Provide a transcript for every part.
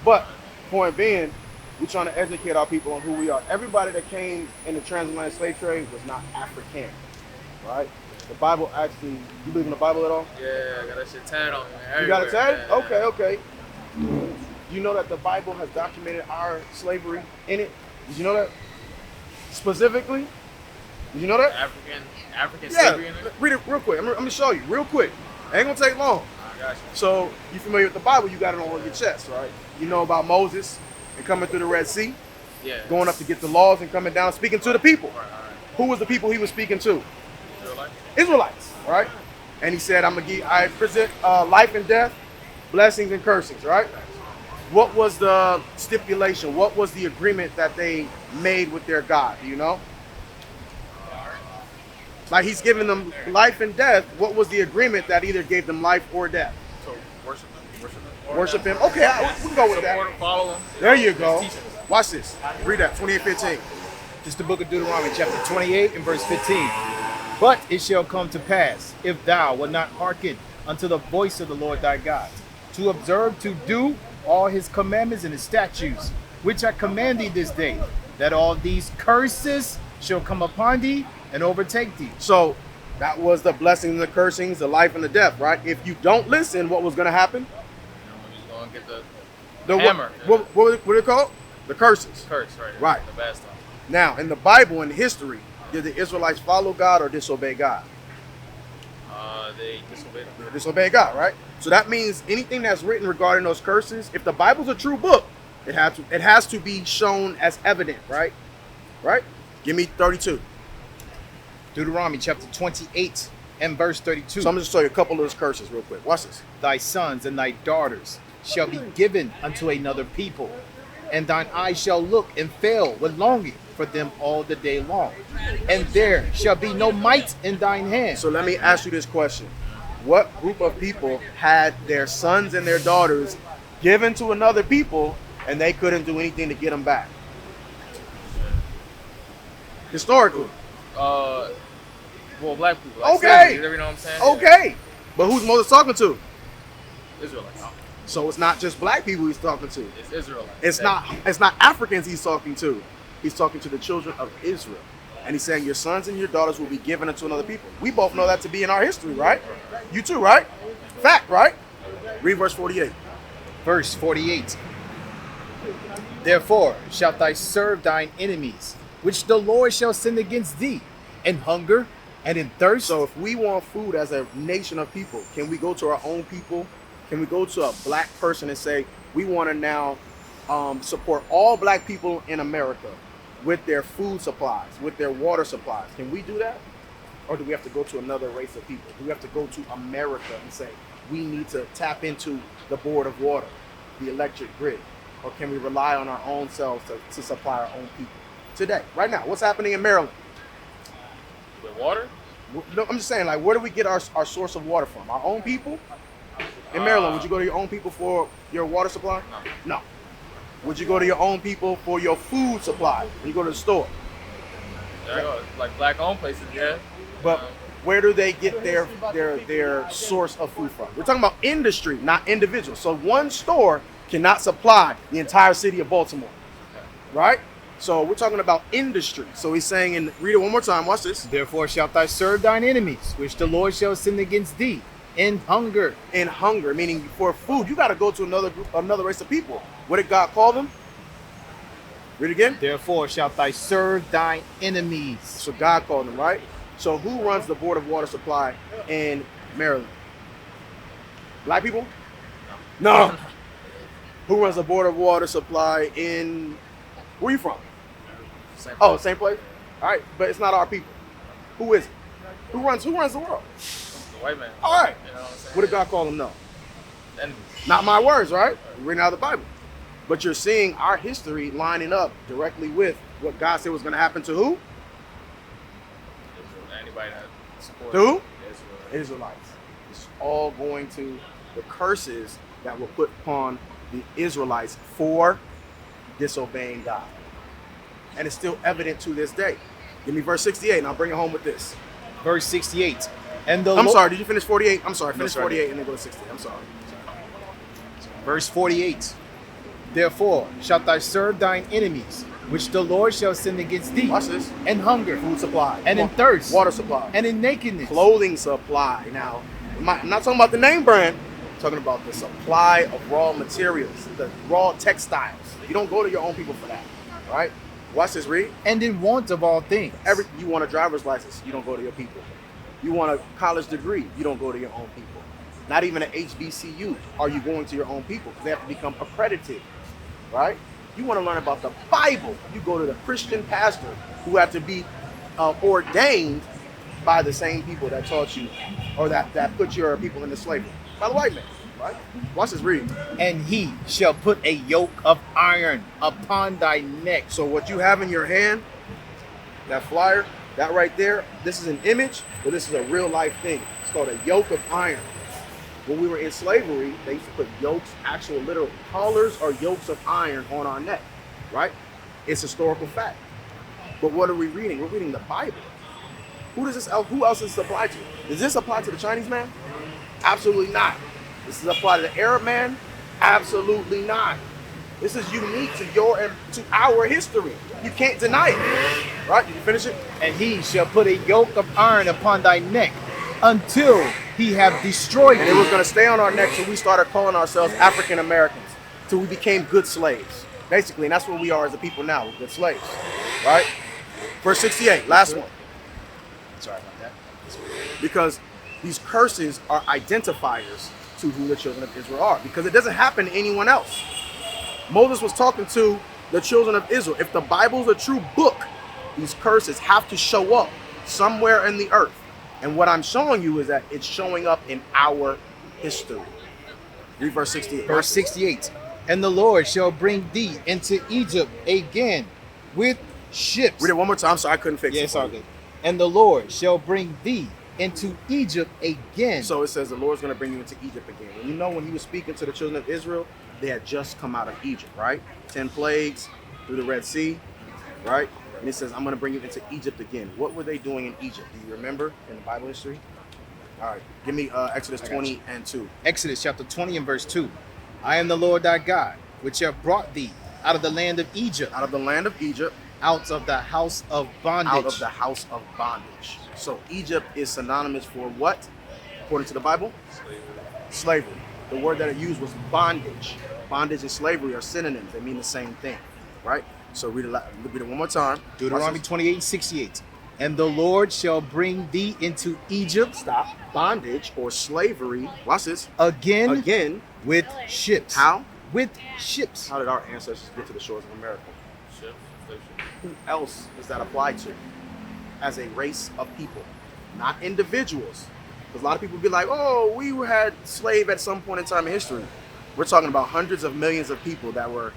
But point being, we're trying to educate our people on who we are. Everybody that came in the transatlantic slave trade was not African, right? The Bible actually, you believe in the Bible at all? Yeah, I got that shit tatted on me, man. You got it tatted? Yeah. Okay, okay. You know that the Bible has documented our slavery in it? Did you know that? Specifically? Did you know that? African slavery in it? Read it real quick. I'm gonna show you real quick. Ain't gonna take long. I got you. So, you familiar with the Bible, you got it on your chest, right? You know about Moses and coming through the Red Sea, Yeah. going up to get the laws and coming down, speaking to the people. Right. Who was the people he was speaking to? Israelites. Israelites, right? And he said, I present life and death, blessings and cursings, right? What was the stipulation? What was the agreement that they made with their God? Do you know? Like he's giving them life and death. What was the agreement that either gave them life or death? So worship him. Worship him. Okay, we can go with Support that. him, follow him. There you go. Teach him. Watch this. Read that, 28:15. This is the book of Deuteronomy, chapter 28 and verse 15. But it shall come to pass, if thou wilt not hearken unto the voice of the Lord thy God, to observe to do all his commandments and his statutes, which I command thee this day, that all these curses shall come upon thee and overtake thee. So that was the blessings and the cursings, the life and the death, right? If you don't listen, what was going to happen? I'm just going to get The hammer. What are they called? The curses. curse, right? Right. The bad stuff. Now, in the Bible, in history, did the Israelites follow God or disobey God? They disobeyed him. They disobey God, right? So that means anything that's written regarding those curses, if the Bible's a true book, it has to be shown as evident, right? Right? Give me 32. Deuteronomy chapter 28 and verse 32. So I'm going to show you a couple of those curses real quick. Watch this. Thy sons and thy daughters shall be given unto another people, and thine eyes shall look and fail with longing for them all the day long. And there shall be no might in thine hand. So let me ask you this question. What group of people had their sons and their daughters given to another people and they couldn't do anything to get them back? Historically. Well, black people. Okay. You know what I'm saying? Okay. But who's Moses talking to? Israelites. So it's not just black people he's talking to. It's Israelites. It's not Africans he's talking to. He's talking to the children of Israel. And he's saying your sons and your daughters will be given unto another people. We both know that to be in our history, right? You too, right? Fact, right? Read verse 48. Verse 48. Therefore shalt thou serve thine enemies, which the Lord shall send against thee, in hunger and in thirst. So if we want food as a nation of people, can we go to our own people? Can we go to a black person and say, we want to now support all black people in America with their food supplies, with their water supplies? Can we do that? Or do we have to go to another race of people? Do we have to go to America and say, we need to tap into the board of water, the electric grid? Or can we rely on our own selves to supply our own people? Today, right now, what's happening in Maryland? With water? No, I'm just saying, like, where do we get our source of water from? Our own people? In Maryland, would you go to your own people for your water supply? No. Would you go to your own people for your food supply when you go to the store? Yeah, like black-owned places, yeah. But where do they get their source of food from? We're talking about industry, not individuals. So one store cannot supply the entire city of Baltimore, right? So we're talking about industry. So he's saying, and read it one more time, watch this. Therefore shalt thou serve thine enemies, which the Lord shall send against thee, in hunger. In hunger, meaning for food, you got to go to another race of people. What did God call them? Read it again. Therefore shalt thou serve thine enemies. So God called them, right? So who runs the board of water supply in Maryland? Black people? No. Who runs the board of water supply in, where you from? Same Oh, same place? All right, but it's not our people. Who is it? Who runs the world? The white man. All right. You know what I'm saying? What did God call them? No. And Not my words, right? Written out of the Bible. But you're seeing our history lining up directly with what God said was going to happen to who? anybody that supports To who? Israel. Israelites. It's all going to the curses that were put upon the Israelites for disobeying God. And it's still evident to this day. Give me verse 68 and I'll bring it home with this. Verse 68. And the I'm Lo- sorry, did you finish 48? I'm sorry, No, finish sorry. 48 and then go to 60. I'm sorry. Verse 48. Therefore shalt thou serve thine enemies, which the Lord shall send against thee, Watch this. and hunger, Food supply. and in thirst, Water supply. and in nakedness. Clothing supply. Now, I'm not talking about the name brand. I'm talking about the supply of raw materials, the raw textiles. You don't go to your own people for that, right? Watch this, read. And in want of all things. You want a driver's license, you don't go to your people. You want a college degree, you don't go to your own people. Not even an HBCU are you going to your own people, because they have to become accredited, right? You want to learn about the Bible, you go to the Christian pastor who have to be ordained by the same people that taught you, or that put your people into slavery, by the white man, right? Watch this, read. And he shall put a yoke of iron upon thy neck. So what you have in your hand, that flyer, that right there, this is an image, but this is a real life thing. It's called a yoke of iron. When we were in slavery, they used to put yokes, actual literal collars or yokes of iron on our neck, right? It's historical fact. But what are we reading? We're reading the Bible. Who else does this apply to? Does this apply to the Chinese man? Absolutely not. Does this apply to the Arab man? Absolutely not. This is unique to our history. You can't deny it. Right? Did you finish it? And he shall put a yoke of iron upon thy neck until he have destroyed And it thee. was going to stay on our neck till we started calling ourselves African Americans, till we became good slaves. Basically, and that's what we are as a people now, we're good slaves. Right? Verse 68, last one. Sorry about that. Because these curses are identifiers to who the children of Israel are, because it doesn't happen to anyone else. Moses was talking to the children of Israel. If the Bible is a true book, these curses have to show up somewhere in the earth. And what I'm showing you is that it's showing up in our history. Read verse 68. Verse 68. And the Lord shall bring thee into Egypt again with ships. Read it one more time so I couldn't fix it. Yes, all good. And the Lord shall bring thee into Egypt again. So it says the Lord's going to bring you into Egypt again. And you know, when he was speaking to the children of Israel, they had just come out of Egypt, right? 10 plagues through the Red Sea, right? And he says, I'm going to bring you into Egypt again. What were they doing in Egypt? Do you remember in the Bible history? All right, give me Exodus 20 and 2. Exodus chapter 20 and verse 2. I am the Lord thy God, which have brought thee out of the land of Egypt, Out of the land of Egypt, out of the house of bondage. out of the house of bondage. So Egypt is synonymous for what, according to the Bible? Slavery. The word that it used was bondage. Bondage and slavery are synonyms. They mean the same thing, right? So read it one more time. Deuteronomy 28 and 68. And the Lord shall bring thee into Egypt. Stop. Bondage or slavery. Watch this. Again with ships. How? With ships. How did our ancestors get to the shores of America? Ships, station. Who else does that apply to? As a race of people, not individuals. Because a lot of people be like, oh, we had slave at some point in time in history. We're talking about hundreds of millions of people that were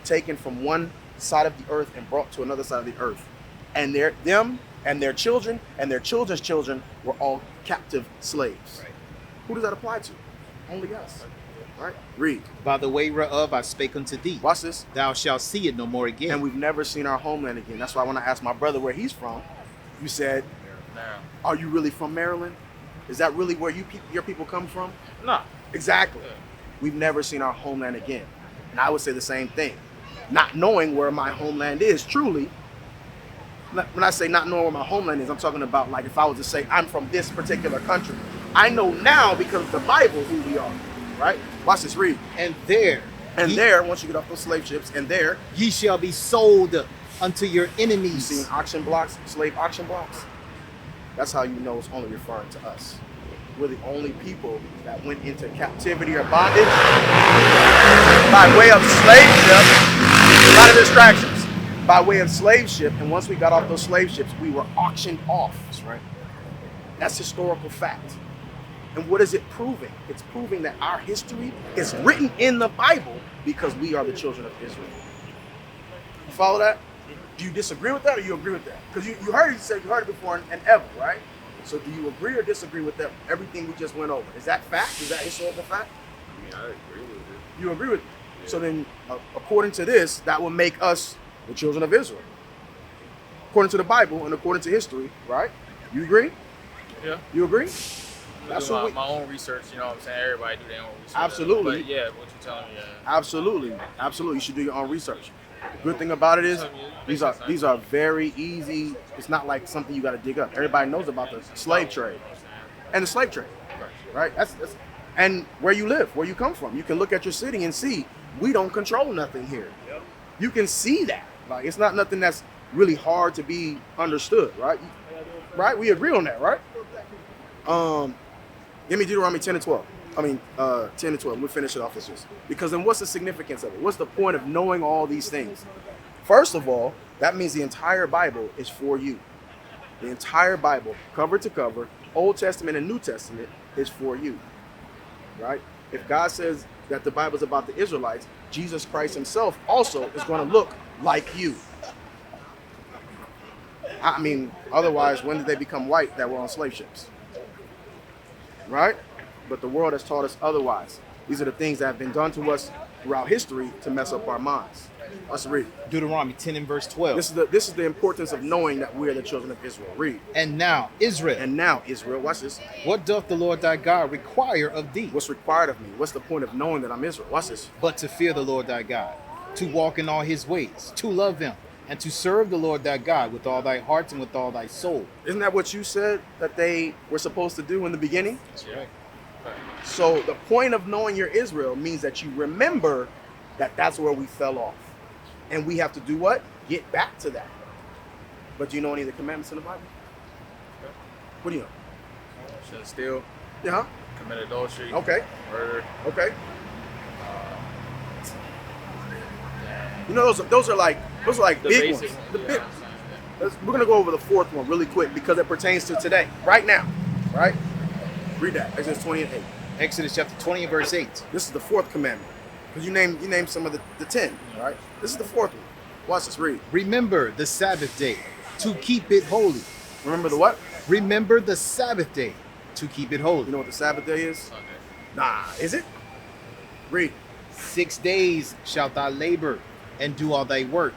taken from one side of the earth and brought to another side of the earth. And them and their children and their children's children were all captive slaves. Right. Who does that apply to? Only us. Right? Read. By the way whereof I spake unto thee. Watch this. Thou shalt see it no more again. And we've never seen our homeland again. That's why when I asked my brother where he's from, you said, Now. are you really from Maryland? Is that really where your people come from? No. Exactly. Yeah. We've never seen our homeland again. And I would say the same thing. Not knowing where my homeland is, truly. When I say not knowing where my homeland is, I'm talking about like if I was to say I'm from this particular country. I know now because of the Bible who we are, right? Watch this, read. And there, Once you get off those slave ships, and there, ye shall be sold unto your you enemies. seen auction blocks, slave auction blocks? That's how you know it's only referring to us. We're the only people that went into captivity or bondage by way of slave ship. A lot of distractions. By way of slave ship, and once we got off those slave ships, we were auctioned off. That's right. That's historical fact. And what is it proving? It's proving that our history is written in the Bible because we are the children of Israel. You follow that? Do you disagree with that or you agree with that? Because you heard it before in Ever, right? So do you agree or disagree with that? Everything we just went over. Is that fact? Is that historical fact? I mean, I agree with it. You agree with it? Yeah. So then, according to this, that would make us the children of Israel. According to the Bible and according to history, right? You agree? Yeah. You agree? That's do what we. my own research. You know what I'm saying? Everybody do their own research. Absolutely. But yeah, what you telling me? Yeah. Absolutely, absolutely. You should do your own research. The good thing about it is these are very easy. It's not like something you got to dig up. Everybody knows about the slave trade and the slave trade, right? That's and where you live, where you come from. You can look at your city and see we don't control nothing here. You can see that. Like it's not nothing that's really hard to be understood, right? Right? We agree on that, right? Give me Deuteronomy 10 and 12. 10 and 12. We'll finish it off with this. Because then what's the significance of it? What's the point of knowing all these things? First of all, that means the entire Bible is for you. The entire Bible, cover to cover, Old Testament and New Testament, is for you. Right? If God says that the Bible is about the Israelites, Jesus Christ himself also is going to look like you. I mean, otherwise, when did they become white that were on slave ships? Right? But the world has taught us otherwise. These are the things that have been done to us throughout history to mess up our minds. Let's read. Deuteronomy 10 and verse 12. This is the importance of knowing that we are the children of Israel. Read. And now, Israel. And now, Israel, watch this. What doth the Lord thy God require of thee? What's required of me? What's the point of knowing that I'm Israel? Watch this. But to fear the Lord thy God, to walk in all his ways, to love him, and to serve the Lord thy God with all thy heart and with all thy soul. Isn't that what you said that they were supposed to do in the beginning? That's right. So the point of knowing you're Israel means that you remember that that's where we fell off. And we have to do what? Get back to that. But do you know any of the commandments in the Bible? What do you know? Shouldn't steal. Yeah. Commit adultery. Okay. Murder. Okay. You know, those are like The big basic. ones. The Yeah, big. I'm saying, We're gonna go over the fourth one really quick because it pertains to today, right now. Right? Read that. Exodus 20 and 8. Exodus chapter 20 and verse 8. This is the fourth commandment. Because you named some of the 10, right? This is the fourth one. Watch this, read. Remember the Sabbath day to keep it holy. Remember the what? Remember the Sabbath day to keep it holy. You know what the Sabbath day is? Sunday. Nah, is it? Read. 6 days shalt thou labor and do all thy work,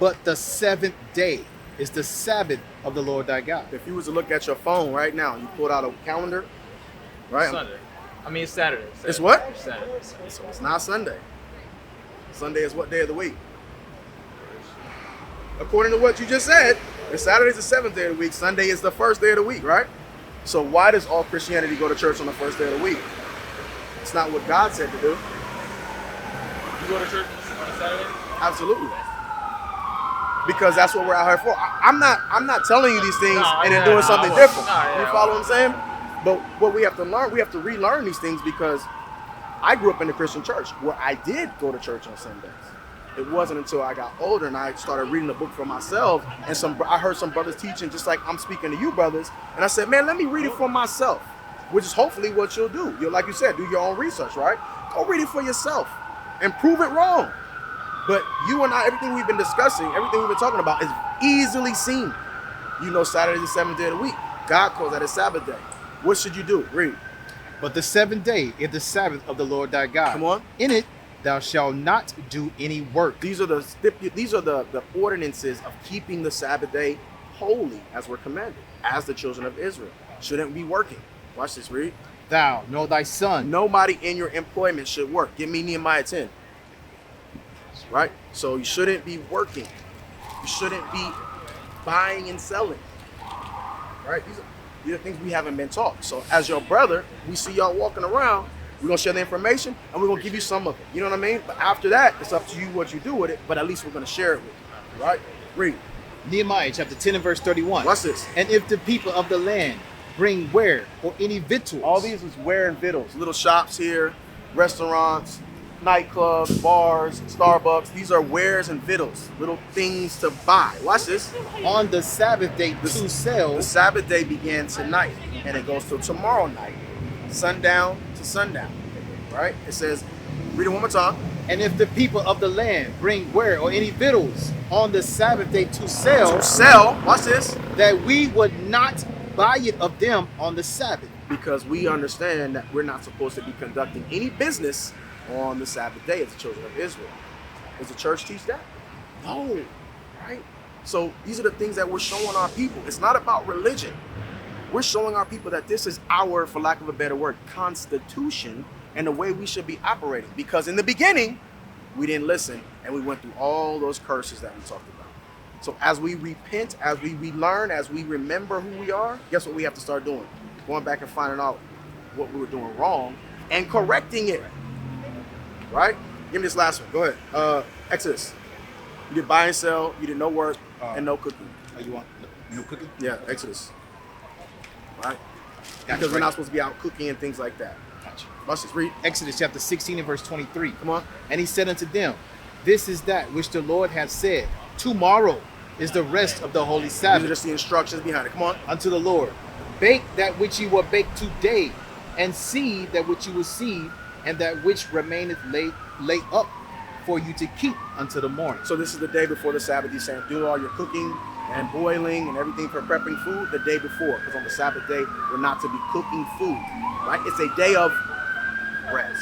but the seventh day is the Sabbath of the Lord thy God. If you was to look at your phone right now, you pulled out a calendar, right? Sunday. I mean, it's Saturday. It's what? Saturday. So it's not Sunday. Sunday is what day of the week? According to what you just said, if Saturday is the seventh day of the week, Sunday is the first day of the week, right? So why does all Christianity go to church on the first day of the week? It's not what God said to do. You go to church on a Saturday? Absolutely. Because that's what we're out here for. I'm not telling you these things and then doing something different. You follow what I'm saying? But what we have to learn, we have to relearn these things because I grew up in the Christian church where I did go to church on Sundays. It wasn't until I got older and I started reading the book for myself and I heard some brothers teaching just like I'm speaking to you brothers. And I said, man, let me read it for myself, which is hopefully what you'll do. You'll, like you said, do your own research, right? Go read it for yourself and prove it wrong. But you and I, everything we've been discussing, everything we've been talking about is easily seen. You know Saturday's the seventh day of the week. God calls that a Sabbath day. What should you do? Read. But the seventh day is the Sabbath of the Lord thy God. Come on. In it thou shalt not do any work. These are the ordinances of keeping the Sabbath day holy as we're commanded, as the children of Israel. Shouldn't be working. Watch this, read. Thou, nor thy son. Nobody in your employment should work. Give me Nehemiah 10. Right? So you shouldn't be working. You shouldn't be buying and selling. Right? These are things we haven't been taught. So as your brother, we see y'all walking around, we're going to share the information and we're going to give you some of it. You know what I mean? But after that, it's up to you what you do with it, but at least we're going to share it with you. Right? Read. Nehemiah chapter 10 and verse 31. Watch this. And if the people of the land bring ware or any victuals. All these is ware and victuals. Little shops here, restaurants, nightclubs, bars, Starbucks. These are wares and victuals, little things to buy. Watch this. On the Sabbath day to sell. The Sabbath day began tonight and it goes till tomorrow night, sundown to sundown. Right? It says, read it one more time. And if the people of the land bring ware or any victuals on the Sabbath day to sell. Watch this. That we would not buy it of them on the Sabbath. Because we understand that we're not supposed to be conducting any business on the Sabbath day as the children of Israel. Does the church teach that? No, right? So these are the things that we're showing our people. It's not about religion. We're showing our people that this is our, for lack of a better word, constitution and the way we should be operating. Because in the beginning, we didn't listen and we went through all those curses that we talked about. So as we repent, as we relearn, as we remember who we are, guess what we have to start doing? Going back and finding out what we were doing wrong and correcting it. Right? Give me this last one. Go ahead. Exodus. You did buy and sell, you did no work, and no cooking. Oh, you want no cooking? Yeah, Exodus. Right? Gotcha, Because we're not supposed to be out cooking and things like that. Gotcha. Let's just read. Exodus chapter 16 and verse 23. Come on. And he said unto them, this is that which the Lord hath said. Tomorrow is the rest of the holy These are Sabbath just the instructions behind it. Come on. unto the Lord. Bake that which ye will bake today, and seed that which you will seed, and that which remaineth lay up for you to keep until the morning. So this is the day before the Sabbath. He's saying do all your cooking and boiling and everything for prepping food the day before. Because on the Sabbath day, we're not to be cooking food. Right? It's a day of rest.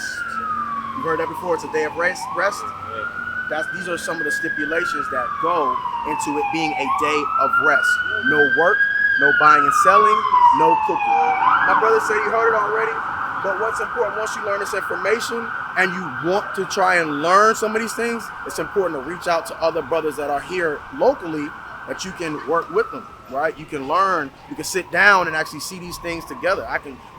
You've heard that before. It's a day of rest. These are some of the stipulations that go into it being a day of rest. No work, no buying and selling, no cooking. My brother said he heard it already, but what's important, once you learn this information and you want to try and learn some of these things, it's important to reach out to other brothers that are here locally that you can work with them, right? You can learn, you can sit down and actually see these things together.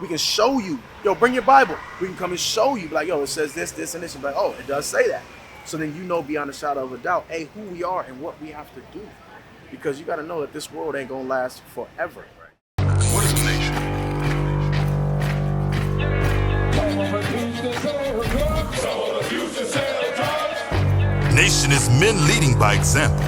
We can show you, yo, bring your Bible. We can come and show you, like, yo, it says this, this, and this. And be like, oh, it does say that. So then you know beyond a shadow of a doubt, hey, who we are and what we have to do. Because you got to know that this world ain't going to last forever. What is a nation? Nation is men leading by example.